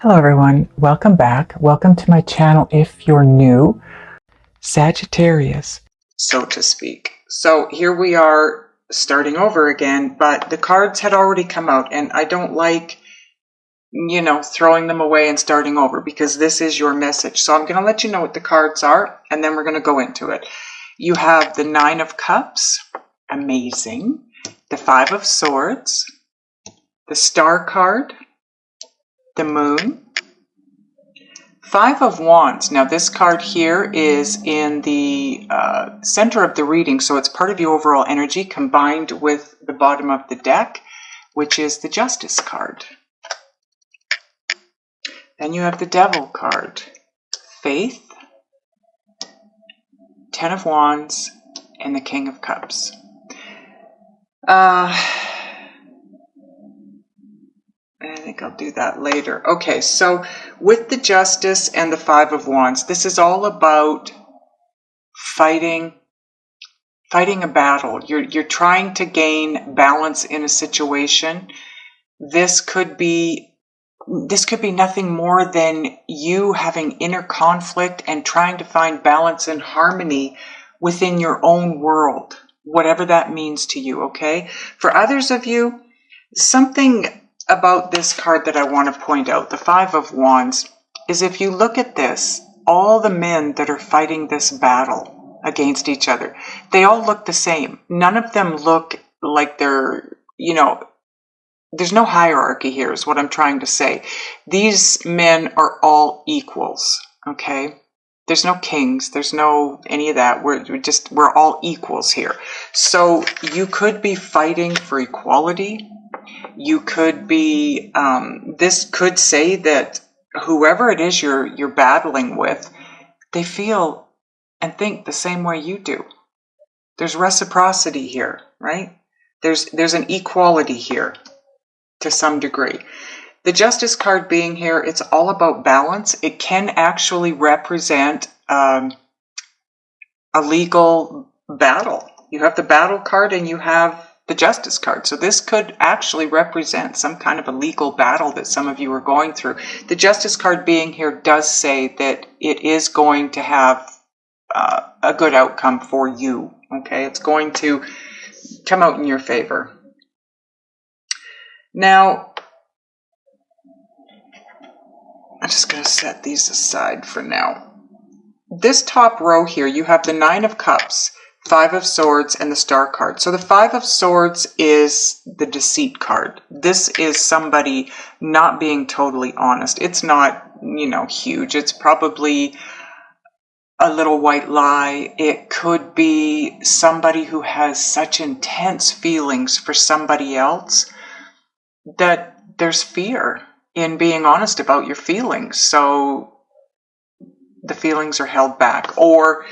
Hello everyone, welcome back. Welcome to my channel if you're new. Sagittarius, so to speak. So here we are starting over again, but the cards had already come out and I don't like, throwing them away and starting over because this is your message. So I'm going to let you know what the cards are and then we're going to go into it. You have the Nine of Cups, amazing. The Five of Swords, the Star card, the Moon, Five of Wands. Now this card here is in the center of the reading, so it's part of your overall energy combined with the bottom of the deck, which is the Justice card. Then you have the Devil card, Faith, Ten of Wands, and the King of Cups. I think I'll do that later. Okay, so with the Justice and the Five of Wands, this is all about fighting a battle. You're trying to gain balance in a situation. This could be nothing more than you having inner conflict and trying to find balance and harmony within your own world, whatever that means to you, okay? For others of you, something about this card that I want to point out, the Five of Wands, is if you look at this, all the men that are fighting this battle against each other, they all look the same. None of them look like they're, there's no hierarchy here is what I'm trying to say. These men are all equals, okay? There's no kings, there's no any of that. We're all equals here. So you could be fighting for equality. You could be, this could say that whoever it is you're battling with, they feel and think the same way you do. There's reciprocity here, right? There's an equality here to some degree. The Justice card being here, it's all about balance. It can actually represent a legal battle. You have the Battle card and you have the Justice card. So this could actually represent some kind of a legal battle that some of you are going through. The Justice card being here does say that it is going to have a good outcome for you. Okay, it's going to come out in your favor. Now, I'm just going to set these aside for now. This top row here, you have the Nine of Cups, Five of Swords, and the Star card. So the Five of Swords is the deceit card. This is somebody not being totally honest. It's not, huge. It's probably a little white lie. It could be somebody who has such intense feelings for somebody else that there's fear in being honest about your feelings. So the feelings are held back. Or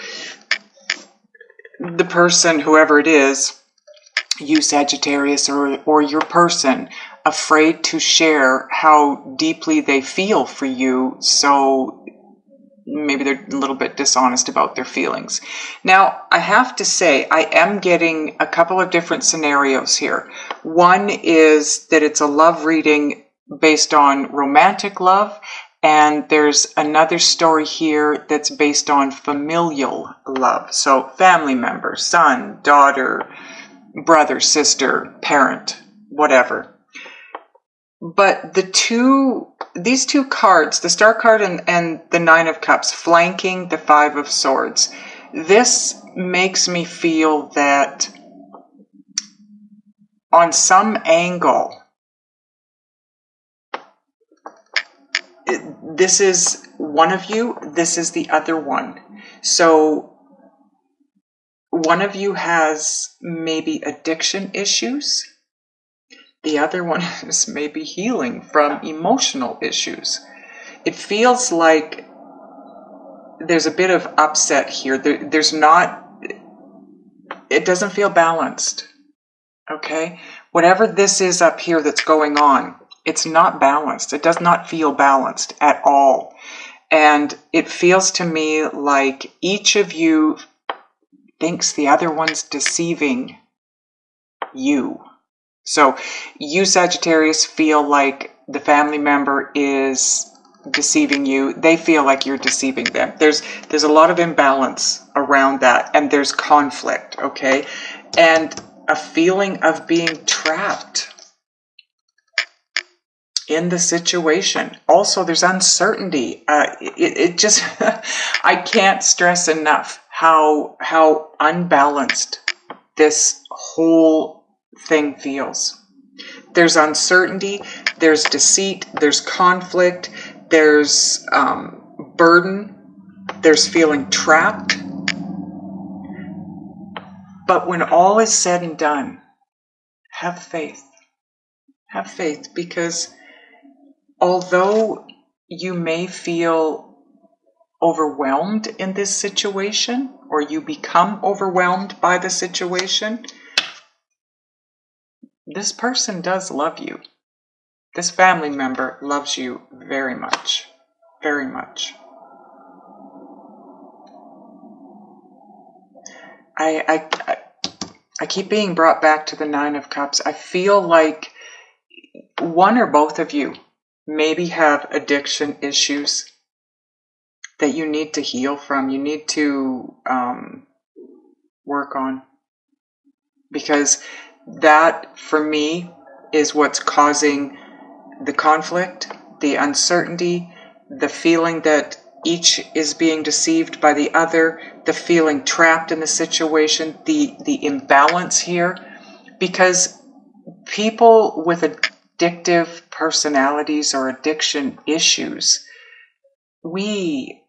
the person, whoever it is, you Sagittarius or your person, afraid to share how deeply they feel for you, so maybe they're a little bit dishonest about their feelings. Now, I have to say, I am getting a couple of different scenarios here. One is that it's a love reading based on romantic love, and there's another story here that's based on familial love. So family member, son, daughter, brother, sister, parent, whatever. But these two cards, the Star card and the Nine of Cups, flanking the Five of Swords, this makes me feel that on some angle, this is one of you, this is the other one. So one of you has maybe addiction issues. The other one is maybe healing from emotional issues. It feels like there's a bit of upset here. It doesn't feel balanced. Okay? Whatever this is up here that's going on, it's not balanced. It does not feel balanced at all. And it feels to me like each of you thinks the other one's deceiving you. So you, Sagittarius, feel like the family member is deceiving you, they feel like you're deceiving them. There's a lot of imbalance around that, and there's conflict, okay? And a feeling of being trapped in the situation. Also, there's uncertainty. It just, I can't stress enough how unbalanced this whole thing feels. There's uncertainty, there's deceit, there's conflict, there's burden, there's feeling trapped. But when all is said and done, have faith. Have faith, because although you may feel overwhelmed in this situation, or you become overwhelmed by the situation, this person does love you. This family member loves you very much. Very much. I keep being brought back to the Nine of Cups. I feel like one or both of you maybe have addiction issues that you need to heal from. You need to work on. Because that, for me, is what's causing the conflict, the uncertainty, the feeling that each is being deceived by the other, the feeling trapped in the situation, the imbalance here. Because people with addictive personalities or addiction issues, we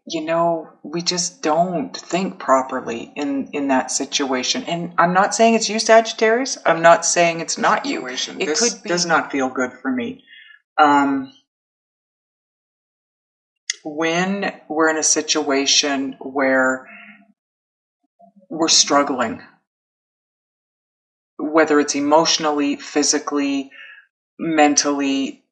just don't think properly in that situation. And I'm not saying it's you, Sagittarius. I'm not saying it's not you. It could be. Does not feel good for me. When we're in a situation where we're struggling, whether it's emotionally, physically, mentally,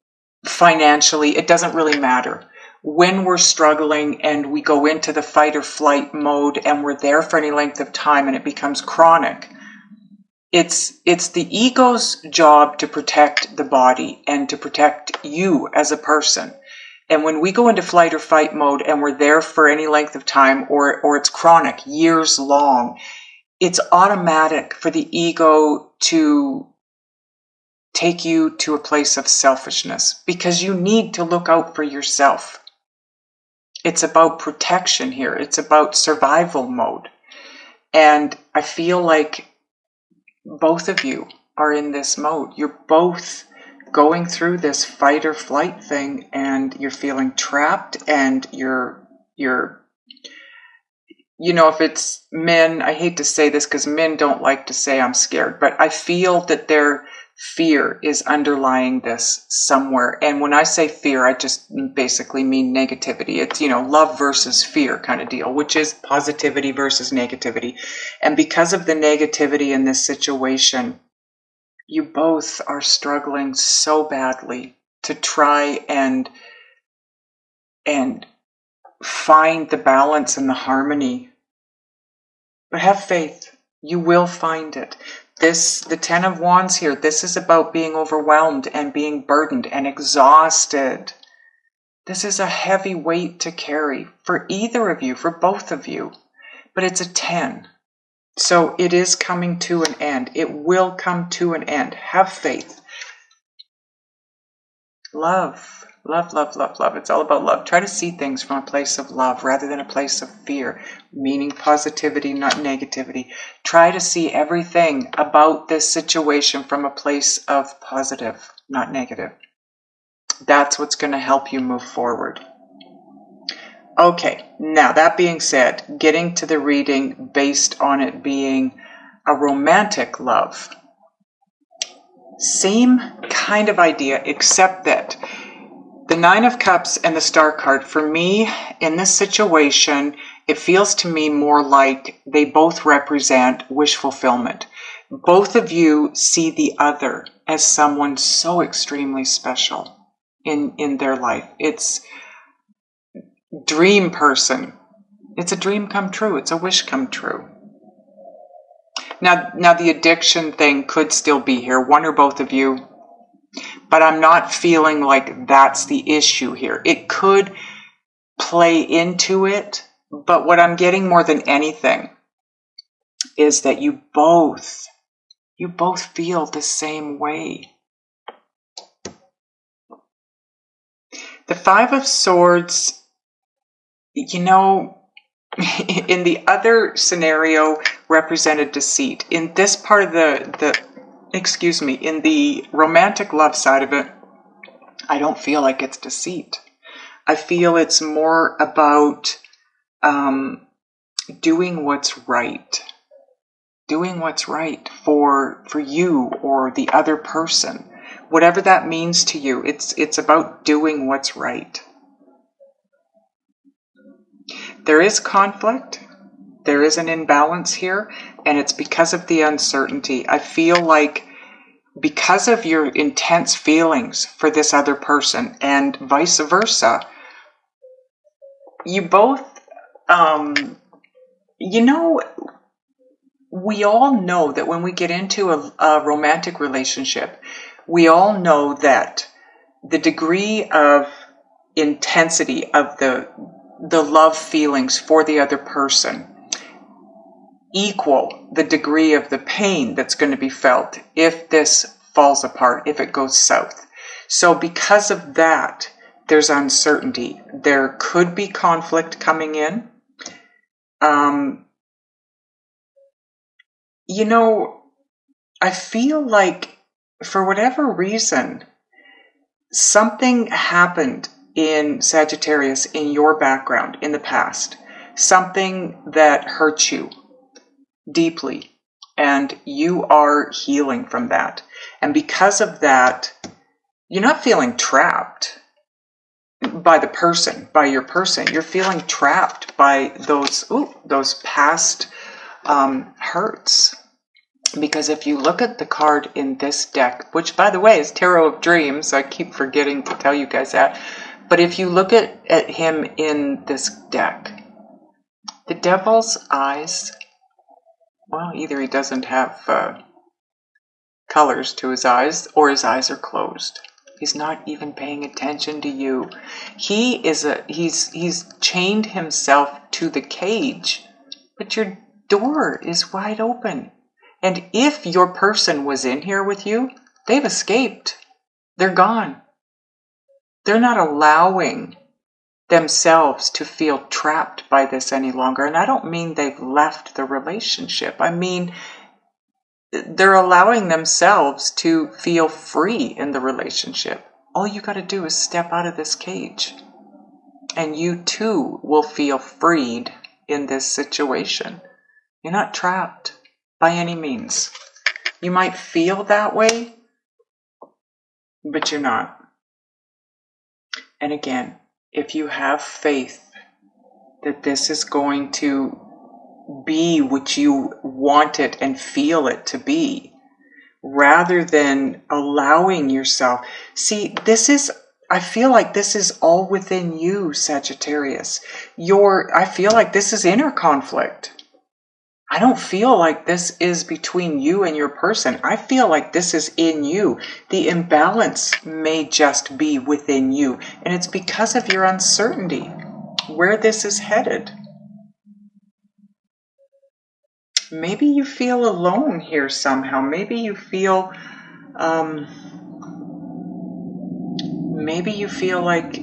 financially, it doesn't really matter. When we're struggling and we go into the fight or flight mode and we're there for any length of time and it becomes chronic, it's the ego's job to protect the body and to protect you as a person. And when we go into flight or fight mode and we're there for any length of time, or it's chronic, years long, it's automatic for the ego to take you to a place of selfishness, because you need to look out for yourself. It's about protection here. It's about survival mode. And I feel like both of you are in this mode. You're both going through this fight or flight thing, and you're feeling trapped, and you're if it's men, I hate to say this because men don't like to say I'm scared, but I feel that their fear is underlying this somewhere. And when I say fear, I just basically mean negativity. It's, love versus fear kind of deal, which is positivity versus negativity. And because of the negativity in this situation, you both are struggling so badly to try and find the balance and the harmony. But have faith. You will find it. The Ten of Wands here, this is about being overwhelmed and being burdened and exhausted. This is a heavy weight to carry for either of you, for both of you. But it's a 10. So it is coming to an end. It will come to an end. Have faith. Love. Love, love, love, love. It's all about love. Try to see things from a place of love rather than a place of fear, meaning positivity, not negativity. Try to see everything about this situation from a place of positive, not negative. That's what's going to help you move forward. Okay, now that being said, getting to the reading based on it being a romantic love. Same kind of idea, except that the Nine of Cups and the Star card, for me, in this situation, it feels to me more like they both represent wish fulfillment. Both of you see the other as someone so extremely special in their life. It's dream person. It's a dream come true. It's a wish come true. Now the addiction thing could still be here, one or both of you. but I'm not feeling like that's the issue here. It could play into it, but what I'm getting more than anything is that you both feel the same way. The Five of Swords, you know, in the other scenario represented deceit. In this part of in the romantic love side of it, I don't feel like it's deceit. I feel it's more about doing what's right. Doing what's right for you or the other person. Whatever that means to you, it's about doing what's right. There is conflict. There is an imbalance here, and it's because of the uncertainty. I feel like because of your intense feelings for this other person and vice versa, you both, you know, we all know that when we get into a romantic relationship, we all know that the degree of intensity of the love feelings for the other person equal the degree of the pain that's going to be felt if this falls apart, if it goes south. So because of that, there's uncertainty. There could be conflict coming in. You know, I feel like for whatever reason, something happened in Sagittarius in your background in the past. Something that hurt you deeply, and you are healing from that. And because of that, you're not feeling trapped by the person, by your person. You're feeling trapped by those past hurts. Because if you look at the card in this deck, which by the way is Tarot of Dreams, I keep forgetting to tell you guys that, but if you look at him in this deck, the Devil's eyes, well, either he doesn't have colors to his eyes, or his eyes are closed. He's not even paying attention to you. He's chained himself to the cage, but your door is wide open. And if your person was in here with you, they've escaped. They're gone. They're not allowing themselves to feel trapped by this any longer. And I don't mean they've left the relationship. I mean, they're allowing themselves to feel free in the relationship. All you got to do is step out of this cage, and you too will feel freed in this situation. You're not trapped by any means. You might feel that way, but you're not. And again, if you have faith that this is going to be what you want it and feel it to be, rather than allowing yourself. See, I feel like this is all within you, Sagittarius. I feel like this is inner conflict. I don't feel like this is between you and your person. I feel like this is in you. The imbalance may just be within you, and it's because of your uncertainty where this is headed. Maybe you feel alone here somehow. Maybe you feel like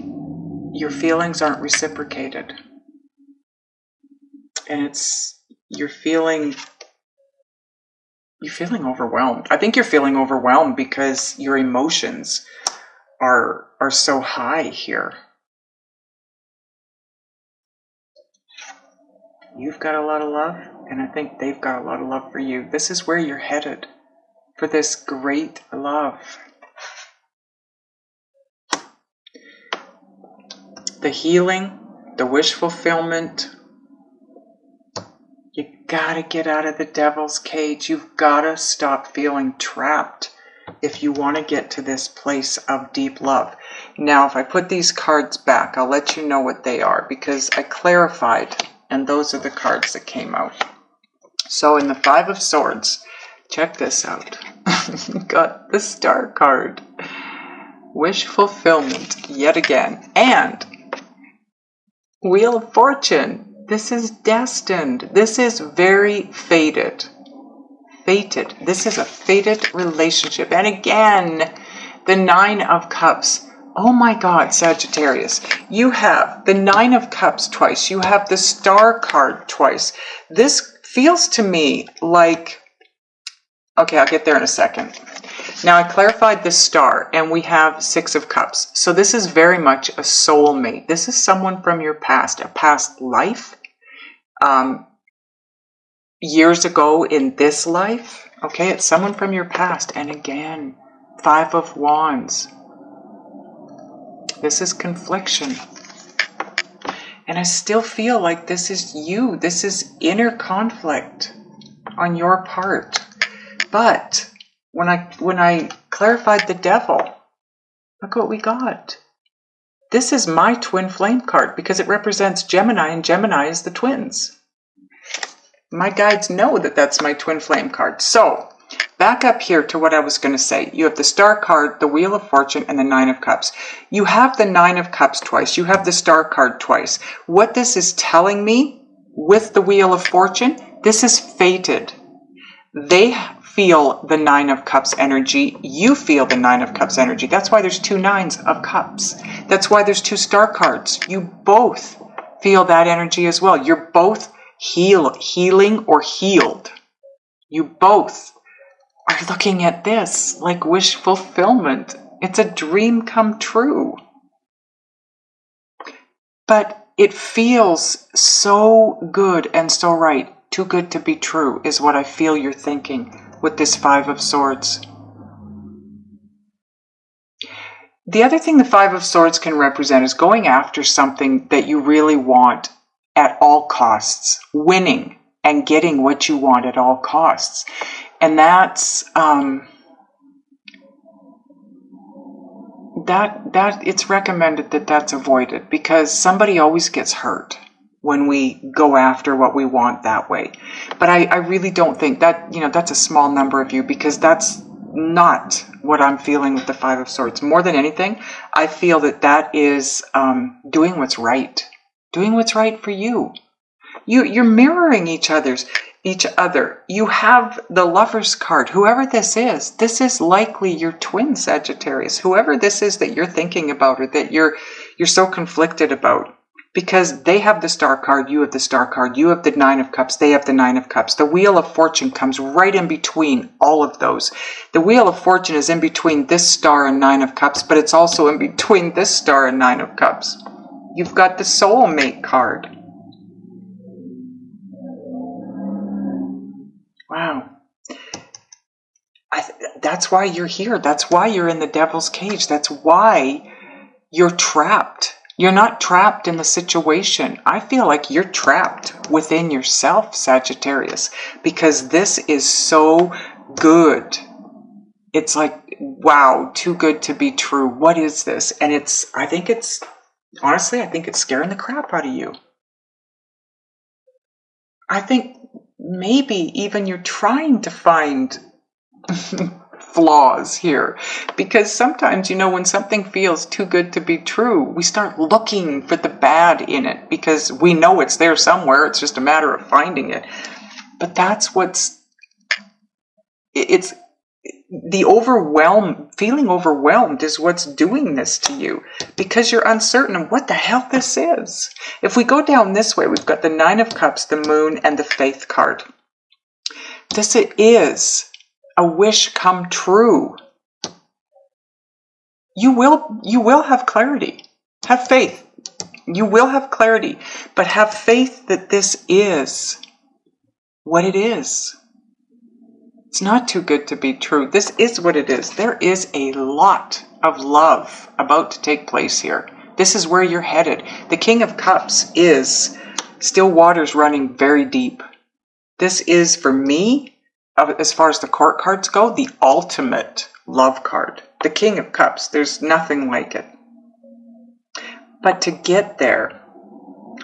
your feelings aren't reciprocated. And you're feeling overwhelmed. I think you're feeling overwhelmed because your emotions are so high here. You've got a lot of love, and I think they've got a lot of love for you. This is where you're headed, for this great love. The healing, the wish fulfillment. You gotta get out of the devil's cage. You've gotta stop feeling trapped if you want to get to this place of deep love. Now, if I put these cards back, I'll let you know what they are, because I clarified, and those are the cards that came out. So in the Five of Swords, check this out. Got the Star card. Wish fulfillment yet again. And Wheel of Fortune. This is destined. This is very fated. Fated. This is a fated relationship. And again, the Nine of Cups. Oh my God, Sagittarius. You have the Nine of Cups twice. You have the Star card twice. This feels to me like... Okay, I'll get there in a second. Now, I clarified the Star, and we have Six of Cups. So this is very much a soulmate. This is someone from your past, a past life. Years ago in this life. Okay, it's someone from your past. And again, Five of Wands. This is confliction. And I still feel like this is you. This is inner conflict on your part. But when I clarified the Devil, look what we got. This is my twin flame card because it represents Gemini, and Gemini is the twins. My guides know that that's my twin flame card. So, back up here to what I was going to say. You have the Star card, the Wheel of Fortune, and the Nine of Cups. You have the Nine of Cups twice. You have the Star card twice. What this is telling me with the Wheel of Fortune, this is fated. They feel the Nine of Cups energy. You feel the Nine of Cups energy. That's why there's two Nines of Cups. That's why there's two Star cards. You both feel that energy as well. You're both healing or healed. You both are looking at this like wish fulfillment. It's a dream come true. But it feels so good and so right. Too good to be true is what I feel you're thinking with this Five of Swords. The other thing the Five of Swords can represent is going after something that you really want at all costs, winning and getting what you want at all costs. And that's that it's recommended that that's avoided, because somebody always gets hurt when we go after what we want that way. But I really don't think that, that's a small number of you, because that's not what I'm feeling with the Five of Swords. More than anything, I feel that is doing what's right. Doing what's right for you. You're mirroring each other. You have the Lover's card. Whoever this is likely your twin, Sagittarius. Whoever this is that you're thinking about, or that you're so conflicted about. Because they have the Star card, you have the Star card, you have the Nine of Cups, they have the Nine of Cups. The Wheel of Fortune comes right in between all of those. The Wheel of Fortune is in between this Star and Nine of Cups, but it's also in between this Star and Nine of Cups. You've got the Soulmate card. Wow. That's why you're here. That's why you're in the Devil's cage. That's why you're trapped. You're not trapped in the situation. I feel like you're trapped within yourself, Sagittarius, because this is so good. It's like, wow, too good to be true. What is this? And honestly, I think it's scaring the crap out of you. I think maybe even you're trying to find flaws here, because sometimes, when something feels too good to be true, we start looking for the bad in it because we know it's there somewhere. It's just a matter of finding it. But that's it's the feeling overwhelmed is what's doing this to you, because you're uncertain of what the hell this is. If we go down this way, we've got the Nine of Cups, the Moon, and the Faith card. This is a wish come true. You will have clarity. Have faith. You will have clarity, but have faith that this is what it is. It's not too good to be true. This is what it is. There is a lot of love about to take place here. This is where you're headed. The King of Cups is still waters running very deep. This is, for me, as far as the court cards go, the ultimate love card. The King of Cups. There's nothing like it. But to get there...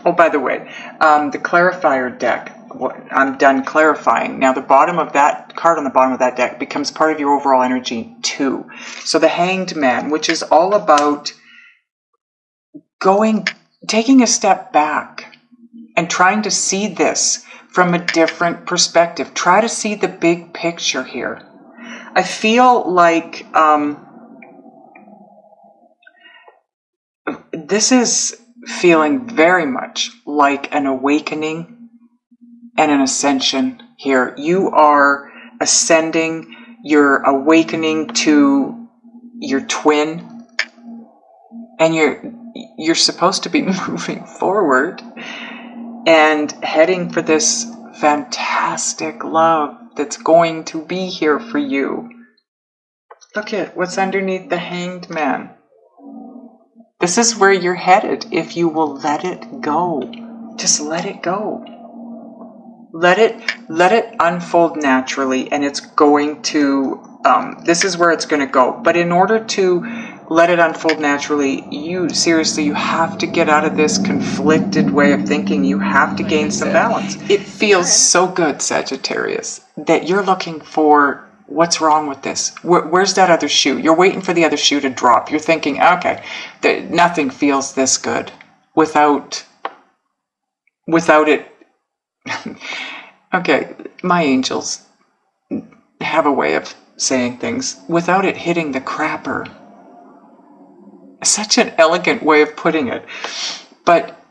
Oh, by the way, the clarifier deck. I'm done clarifying. Now the bottom of that card on the bottom of that deck becomes part of your overall energy too. So the Hanged Man, which is all about taking a step back and trying to see this from a different perspective. Try to see the big picture here. I feel like this is feeling very much like an awakening and an ascension here. You are ascending, you're awakening to your twin, and you're supposed to be moving forward and heading for this fantastic love that's going to be here for you. Look at what's underneath the Hanged Man. This is where you're headed if you will let it go. Just let it go. Let it unfold naturally, and it's going to, this is where it's going to go. But in order to let it unfold naturally, you have to get out of this conflicted way of thinking. You have to gain some balance. It feels so good, Sagittarius, that you're looking for what's wrong with this. Where's that other shoe? You're waiting for the other shoe to drop. You're thinking, okay, nothing feels this good without it. Okay, my angels have a way of saying things without it hitting the crapper. Such an elegant way of putting it. But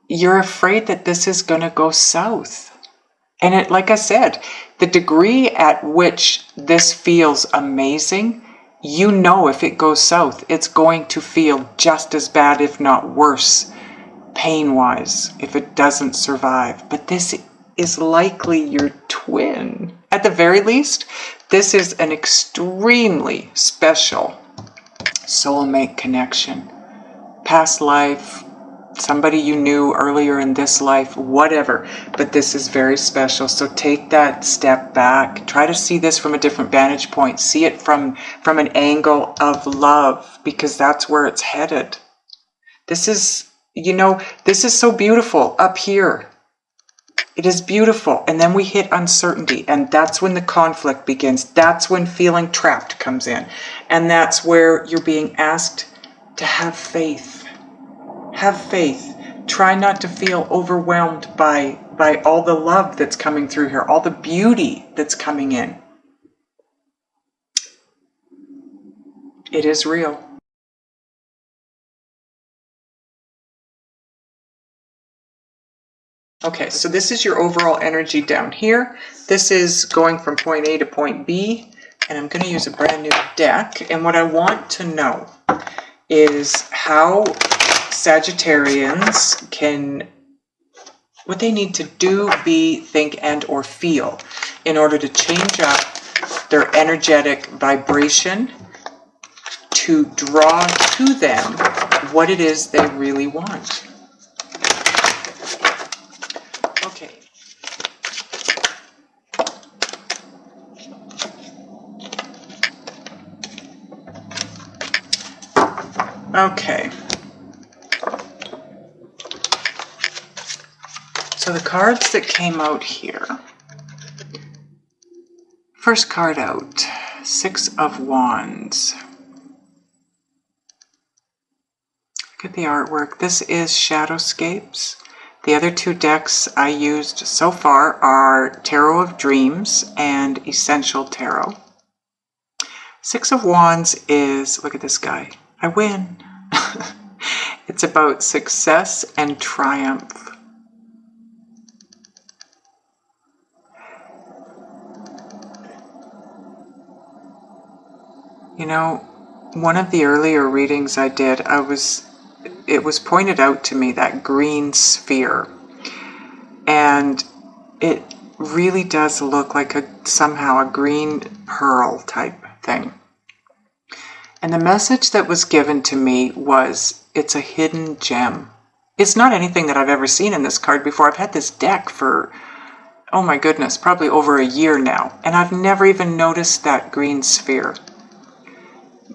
you're afraid that this is going to go south. And like I said, the degree at which this feels amazing, you know if it goes south, it's going to feel just as bad, if not worse, pain-wise, if it doesn't survive. But this is likely your twin. At the very least, this is an extremely special soulmate connection. Past life, somebody you knew earlier in this life, whatever. But this is very special. So take that step back. Try to see this from a different vantage point. See it from an angle of love, because that's where it's headed. This is, this is so beautiful up here. It is beautiful. And then we hit uncertainty. And that's when the conflict begins. That's when feeling trapped comes in. And that's where you're being asked to have faith. Have faith. Try not to feel overwhelmed by all the love that's coming through here. All the beauty that's coming in. It is real. Okay, so this is your overall energy down here. This is going from point A to point B, and I'm going to use a brand new deck. And what I want to know is how Sagittarians what they need to do, be, think, and or feel in order to change up their energetic vibration to draw to them what it is they really want. Okay. Okay. So the cards that came out here. First card out, Six of Wands. Look at the artwork. This is Shadowscapes. The other two decks I used so far are Tarot of Dreams and Essential Tarot. Six of Wands is, look at this guy, I win. It's about success and triumph. One of the earlier readings I did, it was pointed out to me, that green sphere. And it really does look like somehow a green pearl type thing. And the message that was given to me was, it's a hidden gem. It's not anything that I've ever seen in this card before. I've had this deck for, oh my goodness, probably over a year now. And I've never even noticed that green sphere.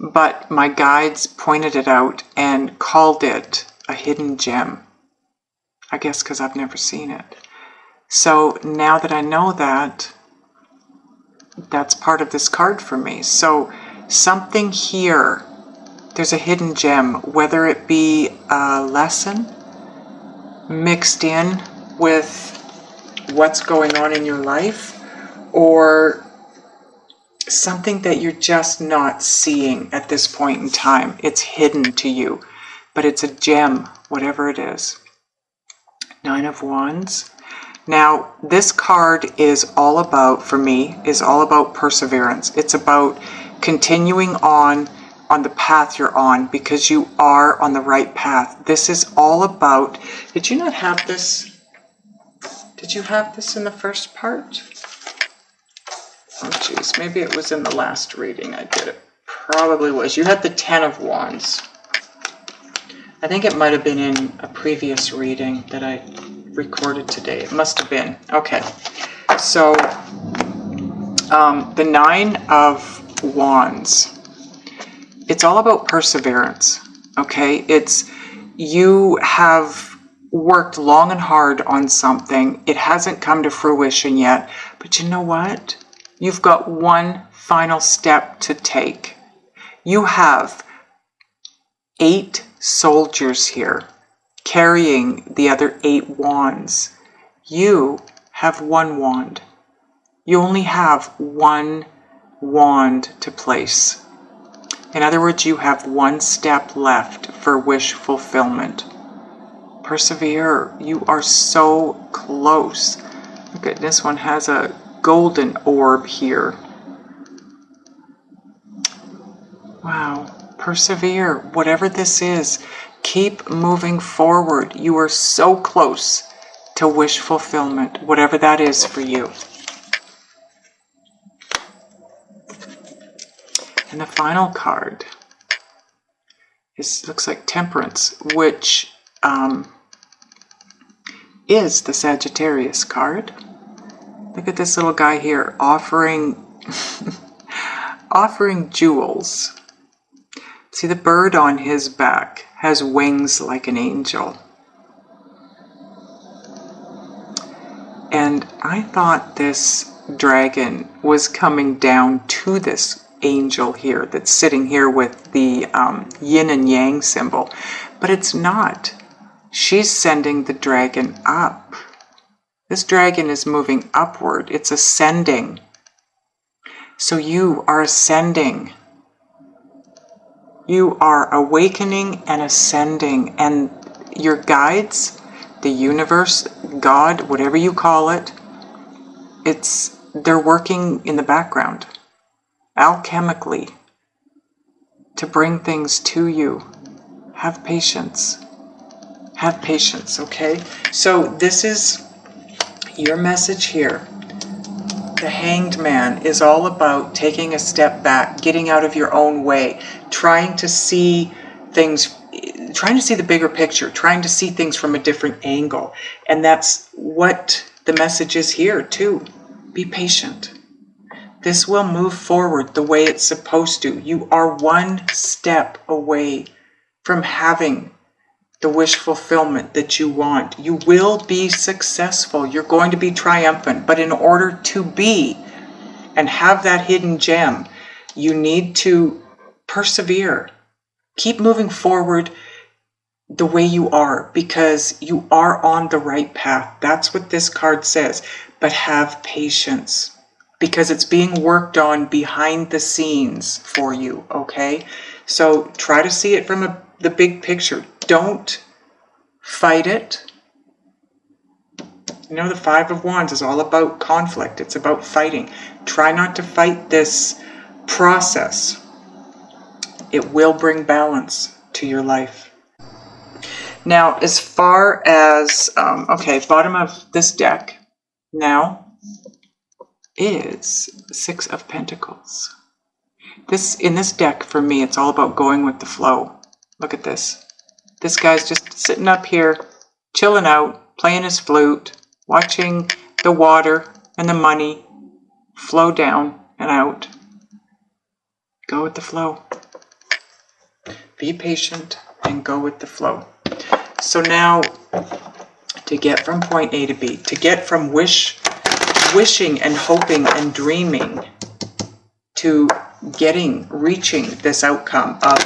But my guides pointed it out and called it a hidden gem. I guess because I've never seen it. So now that I know that, that's part of this card for me. So something here, there's a hidden gem, whether it be a lesson mixed in with what's going on in your life, or something that you're just not seeing at this point in time. It's hidden to you, but it's a gem, whatever it is. Nine of Wands. Now, this card is all about, for me, is all about perseverance. It's about continuing on the path you're on, because you are on the right path. This is all about, did you not have this? Did you have this in the first part? Oh, geez, maybe it was in the last reading I did. It probably was. You had the Ten of Wands. I think it might have been in a previous reading that I recorded today. It must have been. Okay. So, the Nine of Wands. It's all about perseverance. Okay? It's, you have worked long and hard on something. It hasn't come to fruition yet. But you know what? You've got one final step to take. You have 8 soldiers here carrying the other 8 wands. You have 1 wand. You only have 1 wand to place. In other words, you have 1 step left for wish fulfillment. Persevere. You are so close. Look at this one, has a golden orb here. Wow. Persevere. Whatever this is, keep moving forward. You are so close to wish fulfillment, whatever that is for you. And the final card is, looks like Temperance, which is the Sagittarius card. Look at this little guy here offering offering jewels. See, the bird on his back has wings like an angel. And I thought this dragon was coming down to this angel here that's sitting here with the yin and yang symbol, but it's not. She's sending the dragon up. This dragon is moving upward. It's ascending. So you are ascending. You are awakening and ascending, and your guides, the universe, God, whatever you call it, they're working in the background, alchemically, to bring things to you. Have patience. Have patience, okay? So this is your message here. The Hanged Man is all about taking a step back, getting out of your own way, trying to see things, trying to see the bigger picture, trying to see things from a different angle. And that's what the message is here too. Be patient. This will move forward the way it's supposed to. You are 1 step away from having the wish fulfillment that you want. You will be successful. You're going to be triumphant. But in order to be and have that hidden gem, you need to persevere. Keep moving forward the way you are, because you are on the right path. That's what this card says. But have patience, because it's being worked on behind the scenes for you, okay? So try to see it from the big picture. Don't fight it. You know, the Five of Wands is all about conflict. It's about fighting. Try not to fight this process. It will bring balance to your life. Now, as far as, okay, bottom of this deck now is 6 of Pentacles. In this deck, for me, it's all about going with the flow. Look at this. This guy's just sitting up here, chilling out, playing his flute, watching the water and the money flow down and out. Go with the flow. Be patient and go with the flow. So now, to get from point A to B, to get from wishing and hoping and dreaming to reaching this outcome of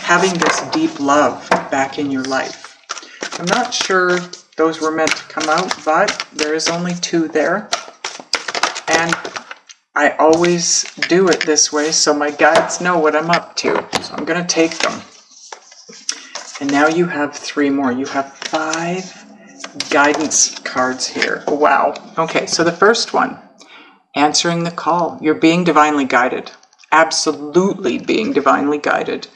having this deep love back in your life. I'm not sure those were meant to come out, but there is only 2 there. And I always do it this way so my guides know what I'm up to. So I'm going to take them. And now you have 3 more. You have 5 guidance cards here. Wow. Okay, so the first one, answering the call. You're being divinely guided. Absolutely being divinely guided.